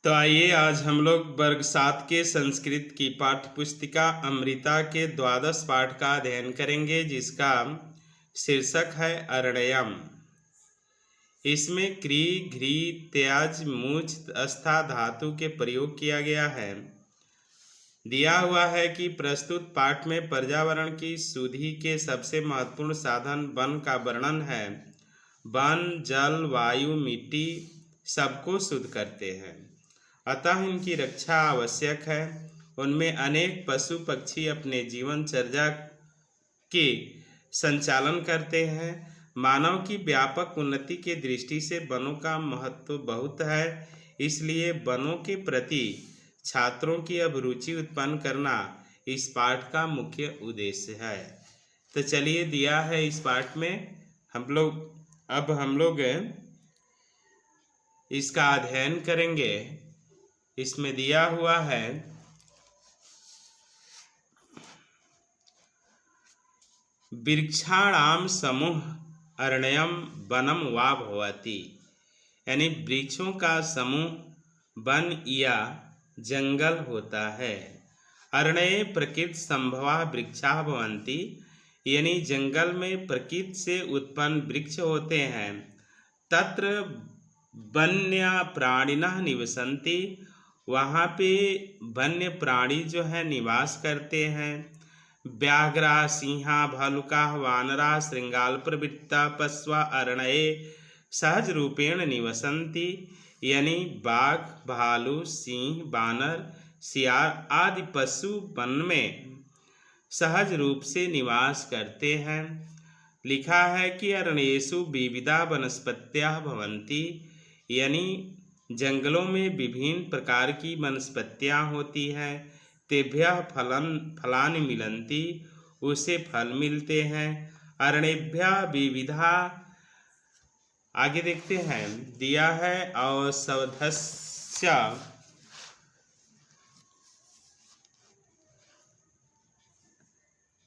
तो आइए आज हम लोग वर्ग 7 के संस्कृत की पाठ्य पुस्तिका अमृता के द्वादश पाठ का अध्ययन करेंगे, जिसका शीर्षक है अरणयम। इसमें क्री घ्री त्याज मूच अस्था धातु के प्रयोग किया गया है। दिया हुआ है कि प्रस्तुत पाठ में पर्यावरण की शुद्धि के सबसे महत्वपूर्ण साधन वन का वर्णन है। वन जल वायु मिट्टी सबको शुद्ध करते हैं, अतः इनकी रक्षा आवश्यक है। उनमें अनेक पशु पक्षी अपने जीवनचर्या के संचालन करते हैं। मानव की व्यापक उन्नति के दृष्टि से वनों का महत्व बहुत है, इसलिए वनों के प्रति छात्रों की अभिरुचि उत्पन्न करना इस पाठ का मुख्य उद्देश्य है। तो चलिए, दिया है इस पाठ में हम लोग इसका अध्ययन करेंगे। इसमें दिया हुआ है वृक्षाणाम समूह अरण्यम वनम वा भवति, यानी वृक्षों का समूह वन या जंगल होता है। अरण्ये प्रकृति संभवा वृक्षा भवन्ति, यानी जंगल में प्रकृति से उत्पन्न वृक्ष होते हैं। तत्र वन्य प्राणिनः निवसन्ति, वहाँ पे वन्य प्राणी जो है निवास करते हैं। व्याघ्रा सिंहा भालुका वानरा श्रृंगाल प्रवृत्ता पश्वा अरण्ये सहज रूपेण निवसन्ति, यानी बाघ भालू सिंह बानर सियार आदि पशु वन में सहज रूप से निवास करते हैं। लिखा है कि अरण्येषु विविधा वनस्पत्याः भवन्ति, यानी जंगलों में विभिन्न प्रकार की वनस्पतियाँ होती हैं। तेभ्यः फलानि मिलन्ति, उसे फल मिलते हैं। अरण्येभ्यः विविधा, आगे देखते हैं, दिया है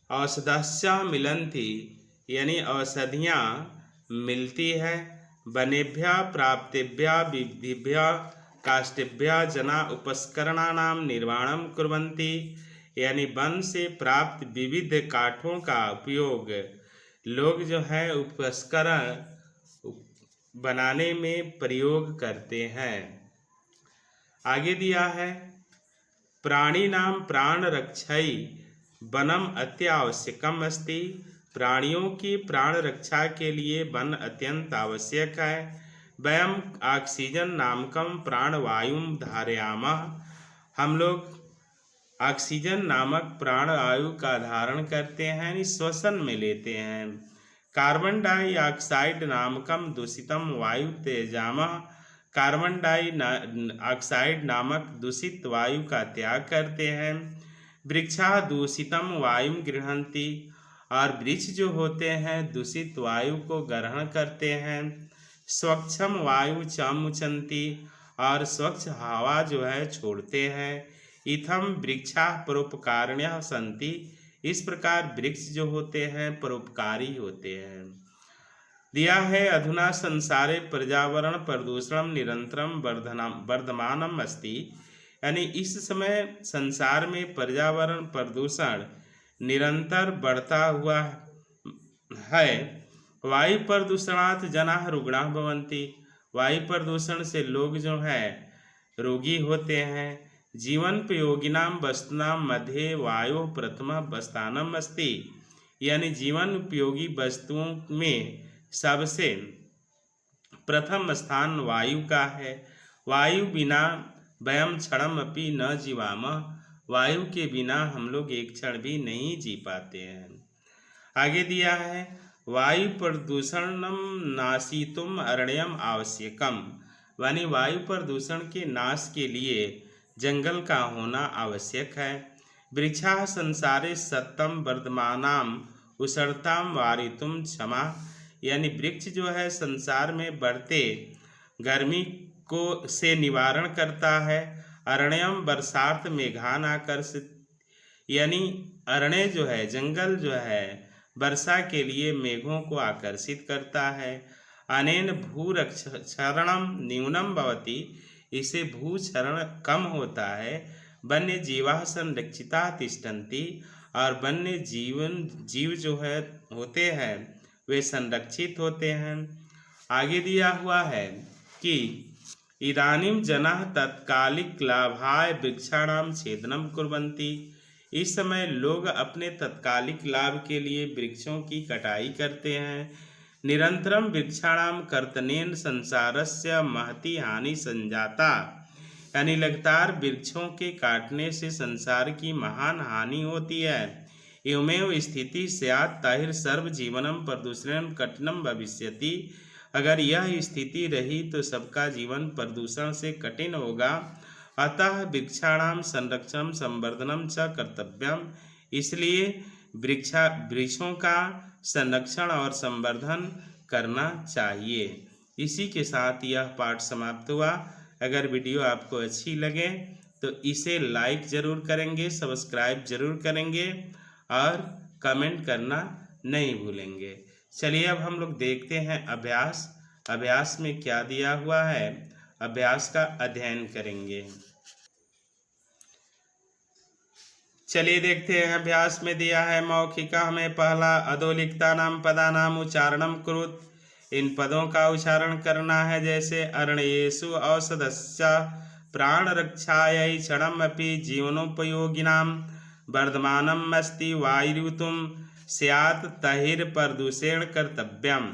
औषधस्य मिलन्ति, यानी औषधियाँ मिलती है। वनेभ्यः प्राप्तेभ्यः विविधेभ्यः काष्ठेभ्यः जना उपस्करणानां निर्माणं कुर्वन्ति, यानी वन से प्राप्त विविध काठों का उपयोग लोग जो है उपस्करण बनाने में प्रयोग करते हैं। आगे दिया है प्राणिनां प्राण रक्षै वनम अत्यावश्यकम अस्ति, प्राणियों की प्राण रक्षा के लिए वन अत्यंत आवश्यक है। वयम ऑक्सीजन नामकम प्राणवायुम धारयामः, हम लोग ऑक्सीजन नामक प्राणवायु का धारण करते हैं, यानी श्वसन में लेते हैं। कार्बन डाइऑक्साइड नामकम दूषितम वायु त्यजामः, कार्बन डाइऑक्साइड नामक दूषित वायु का त्याग करते हैं। वृक्षा दूषितम वायु गृह्णन्ति, और वृक्ष जो होते हैं दूषित वायु को ग्रहण करते हैं। स्वच्छम वायु च मुचन्ति, और स्वच्छ हवा जो है छोड़ते हैं। इत्थम वृक्षा परोपकारिण्यः सन्ति, इस प्रकार वृक्ष जो होते हैं परोपकारी होते हैं। दिया है अधुना संसारे पर्यावरण प्रदूषण निरंतरम वर्धमानम अस्ति, यानी इस समय संसार में पर्यावरण प्रदूषण निरंतर बढ़ता हुआ है। वायु प्रदूषणात् जनाः रुग्णाः भवन्ति, वायु प्रदूषण से लोग जो है रोगी होते हैं। जीवनोपयोगिनां वस्तूनां मध्ये वायोः प्रथमः स्थानम् अस्ति, यानी जीवन उपयोगी वस्तुओं में सबसे प्रथम स्थान वायु का है। वायु बिना वयम क्षणमपि न जीवामः, वायु के बिना हम लोग एक क्षण भी नहीं जी पाते हैं। आगे दिया है वायु प्रदूषणम नाशितुम अरण्यम आवश्यकम, यानी वायु प्रदूषण के नाश के लिए जंगल का होना आवश्यक है। वृक्षाः संसारे सततं वर्धमानाम उष्णतां वारितुम क्षमा, यानी वृक्ष जो है संसार में बढ़ते गर्मी को से निवारण करता है। अरण्यम वर्षार्थ मेघान आकर्षित, यानी अरण्य जो है जंगल जो है वर्षा के लिए मेघों को आकर्षित करता है। अनेन भूरक्षरणम न्यूनम भवति, इसे भूक्षरण कम होता है। वन्य जीवा संरक्षिता तिष्ठन्ति, और वन्य जीव जो है होते हैं वे संरक्षित होते हैं। आगे दिया हुआ है कि इदानीं जनाः तत्कालिक लाभाय वृक्षाणां छेदनं कुर्वन्ति। इस समय लोग अपने तत्कालिक लाभ के लिए वृक्षों की कटाई करते हैं। निरंतरम वृक्षाणां कर्तनेन संसारस्य महती हानि संजाता, यानी लगातार वृक्षों के काटने से संसार की महान हानि होती है। एवमेव स्थिति स्यात् तैः सर्व जीवनम प्रदूषणं कठिनम भविष्यति। अगर यह स्थिति रही तो सबका जीवन प्रदूषण से कठिन होगा। अतः वृक्षाणां संरक्षणं संवर्धनम च कर्तव्यम, इसलिए वृक्षों का संरक्षण और संवर्धन करना चाहिए। इसी के साथ यह पाठ समाप्त हुआ। अगर वीडियो आपको अच्छी लगे तो इसे लाइक ज़रूर करेंगे, सब्सक्राइब ज़रूर करेंगे और कमेंट करना नहीं भूलेंगे। चलिए अब हम लोग देखते हैं अभ्यास में क्या दिया हुआ है, अभ्यास का अध्ययन करेंगे। चलिए देखते हैं अभ्यास में दिया है मौखिका में पहला अधोलिखितानां पदानां उच्चारणं कुरुत। इन पदों का उच्चारण करना है, जैसे अरण्येषु औषधस्य प्राणरक्षायै क्षणमपि जीवनोपयोगिनां वर्धमानम् अस्ति वायुऋतुं स्यात् तैः प्रदूषणं कर्तव्यम्।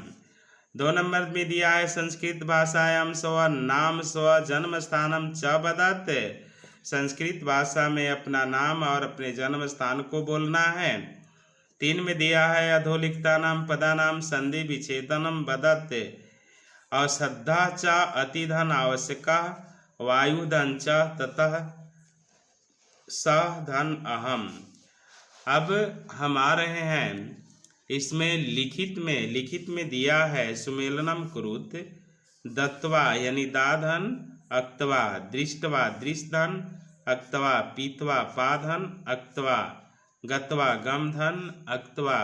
2 नंबर में दिया है संस्कृत भाषायां स्वनाम स्वजन्म स्थानं च वदत्। संस्कृत भाषा में अपना नाम और अपने जन्म स्थान को बोलना है। 3 में दिया है अधोलिखितानां पदानां संधि विच्छेदनं वदत्। अश्रद्धा च अतिधन आवश्यका वायुधन च ततः स धन अहम। अब हम आ रहे हैं इसमें लिखित में दिया है सुमेलनम कुरुत दत्वा, यानी दाधन अक्तवा, दृष्टवा दृष्टधन अक्तवा, पीतवा पाधन अक्तवा, गत्वा गमधन अक्तवा,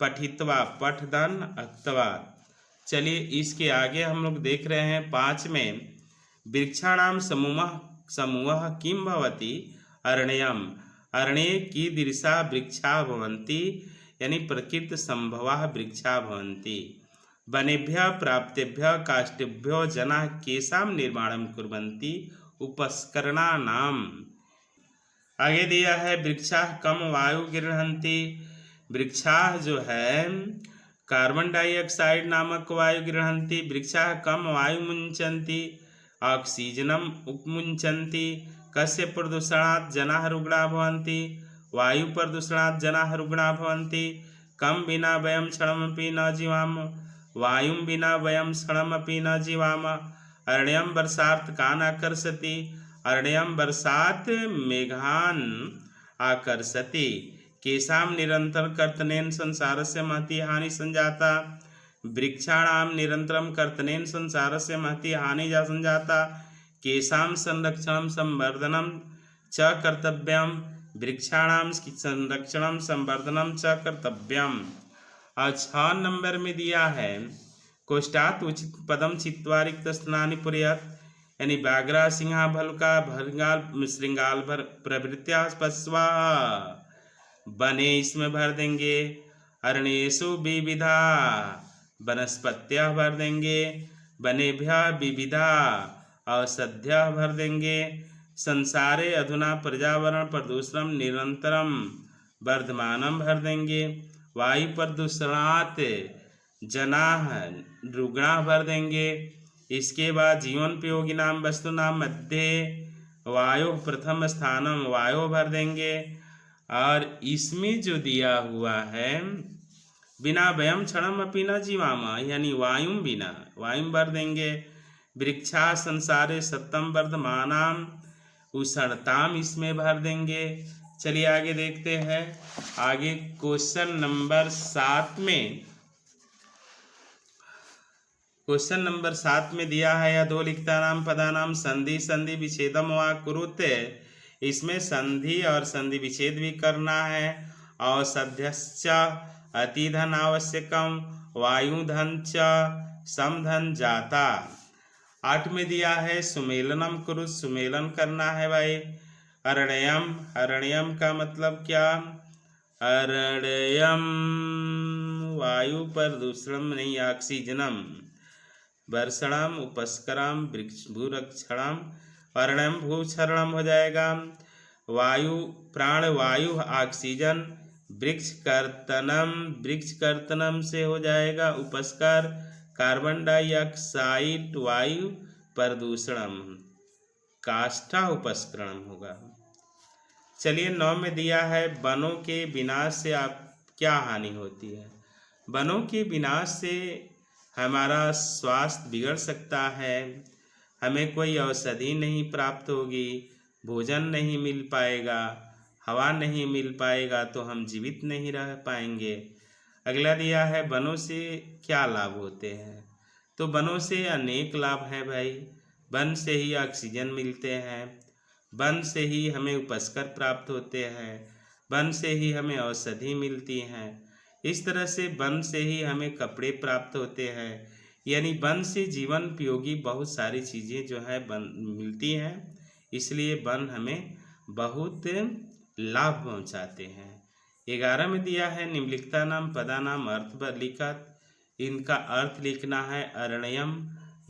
पठित्वा पठधन अक्तवा। चलिए इसके आगे हम लोग देख रहे हैं 5 में वृक्षाणां समूह किं भवति अरण्यम। अरण्ये कीदृशा वृक्षा भवन्ति, यानी प्रकृति संभवाः वृक्षा भवन्ति। वनेभ्यः प्राप्तेभ्यः काष्ठेभ्यो जनाः केषां निर्माणं कुर्वन्ति उपस्करणानाम्। आगे दिया है वृक्षाः कम वायु गृह्णन्ति। वृक्षाः जो है कार्बन डाइऑक्साइड नामक वायु गृह्णन्ति। वृक्षाः कम वायु मुञ्चन्ति ऑक्सीजनम उपमुञ्चन्ति। कस्य प्रदूषणात् जनाः रुग्णाः भवन्ति, वायु प्रदूषणात् जनाः रुग्णाः भवन्ति। कम विना वयं क्षणमपि न जीवामः, वायुं विना वयं क्षणमपि न जीवामः। अरण्यं वर्षार्थ कान् आकर्षति, अरण्यं वर्षात् मेघान् आकर्षति। केषां निरंतर कर्तनेन संसारस्य महती हानि संजाता। वृक्षाणां निरंतरं कर्तनेन संसारस्य महती हानि संजाता। केषां संरक्षणं संवर्धनं च कर्तव्यं, वृक्षाणां संरक्षणं संवर्धनं च कर्तव्यम्। और 6 नंबर में दिया है कोष्ठात् उचित पदम चित्वा रिक्त स्थानानि पूरयेत्, यानी व्याघ्रा सिंहा भल्लुका भृंगाल श्रृंगाल प्रभृत्या पशवः। वने इसमें भर देंगे। अरण्येषु विविधा वनस्पत्याः भर देंगे। वनेभ्यः विविधा औषध्यः भर देंगे। संसारे अधुना पर्यावरण प्रदूषण निरंतरम वर्धमानम भर देंगे। वायु प्रदूषणात् जनाः रुग्णाः भर देंगे। इसके बाद जीवनोपयोगिनां वस्तूनां मध्ये वायु प्रथम स्थानम वायु भर देंगे। और इसमें जो दिया हुआ है बिना वयम क्षणमपि न जीवामः, यानी वायुं बिना वायुं भर देंगे। वृक्षा संसारे सत्यम वर्धमानाम उष्णताम इसमें भर देंगे। चलिए आगे देखते हैं। आगे क्वेश्चन नंबर 7 में दिया है अधोलिखितानां पदानां संधि विच्छेदम वा कुरुते। इसमें संधि और संधि विच्छेद भी करना है। औषध्यश्च अतिधन आवश्यकम वायुधन च समधन जाता। 8 में दिया है सुमेलनम कुरु, सुमेलन करना है भाई। अरण्यम, अरण्यम का मतलब क्या? अरण्यम वायु प्रदूषणम नहीं, ऑक्सीजनम। वर्षणम उपस्करम वृक्ष भूरक्षणम, अरण्यम भूक्षरणम हो जाएगा। वायु प्राण वायु ऑक्सीजन, वृक्ष कर्तनम, वृक्ष कर्तनम से हो जाएगा उपस्कर कार्बन डाइऑक्साइड वायु प्रदूषणम, काष्ठा उपस्करणम होगा। चलिए 9 में दिया है वनों के विनाश से आप क्या हानि होती है। वनों के विनाश से हमारा स्वास्थ्य बिगड़ सकता है, हमें कोई औषधि नहीं प्राप्त होगी, भोजन नहीं मिल पाएगा, हवा नहीं मिल पाएगा, तो हम जीवित नहीं रह पाएंगे। अगला दिया है वनों से क्या लाभ होते हैं। तो वनों से अनेक लाभ हैं भाई। वन से ही ऑक्सीजन मिलते हैं, वन से ही हमें उपस्कर प्राप्त होते हैं, वन से ही हमें औषधि मिलती हैं। इस तरह से वन से ही हमें कपड़े प्राप्त होते हैं, यानी वन से जीवन उपयोगी बहुत सारी चीज़ें जो है वन मिलती हैं। इसलिए वन हमें बहुत लाभ पहुंचाते हैं। 11 में दिया है निम्नलिखिता नाम पदा नाम अर्थ लिखत, इनका अर्थ लिखना है। अरण्यम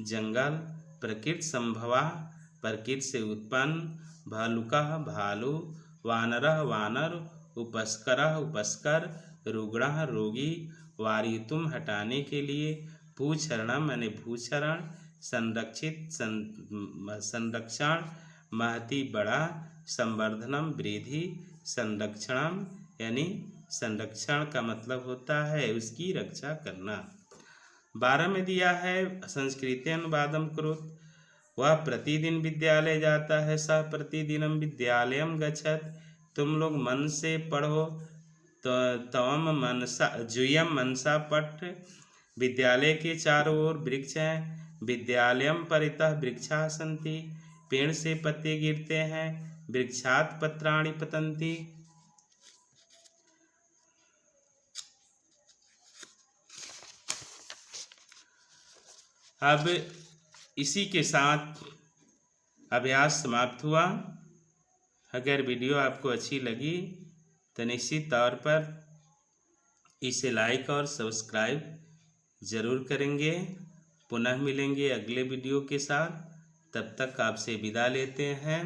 जंगल, प्रकृति संभवा प्रकृति से उत्पन्न, भालुका भालू, वानरः वानर, उपस्करः उपस्कर, रुग्णः रोगी, वारितुम हटाने के लिए, भूक्षरणम यानी भूक्षरण, संरक्षित संरक्षण, महती बड़ा, संवर्धनम वृद्धि, संरक्षणम यानी संरक्षण का मतलब होता है उसकी रक्षा करना। 12 में दिया है संस्कृते अनुवादम कुरुत, वह प्रतिदिन विद्यालय जाता है, सह प्रतिदिनम विद्यालयम गच्छत, तुम लोग मन से पढ़ो, तो तवम मनसा जुयम मनसा पठ। विद्यालय के चारों ओर वृक्ष हैं, विद्यालयम परितः वृक्षा सन्ति, पेड़ से पत्ते गिरते हैं, वृक्षात पत्राणि पतन्ति। अब इसी के साथ अभ्यास समाप्त हुआ। अगर वीडियो आपको अच्छी लगी तो निश्चित तौर पर इसे लाइक और सब्सक्राइब ज़रूर करेंगे। पुनः मिलेंगे अगले वीडियो के साथ, तब तक आपसे विदा लेते हैं।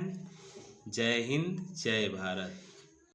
जय हिंद, जय भारत।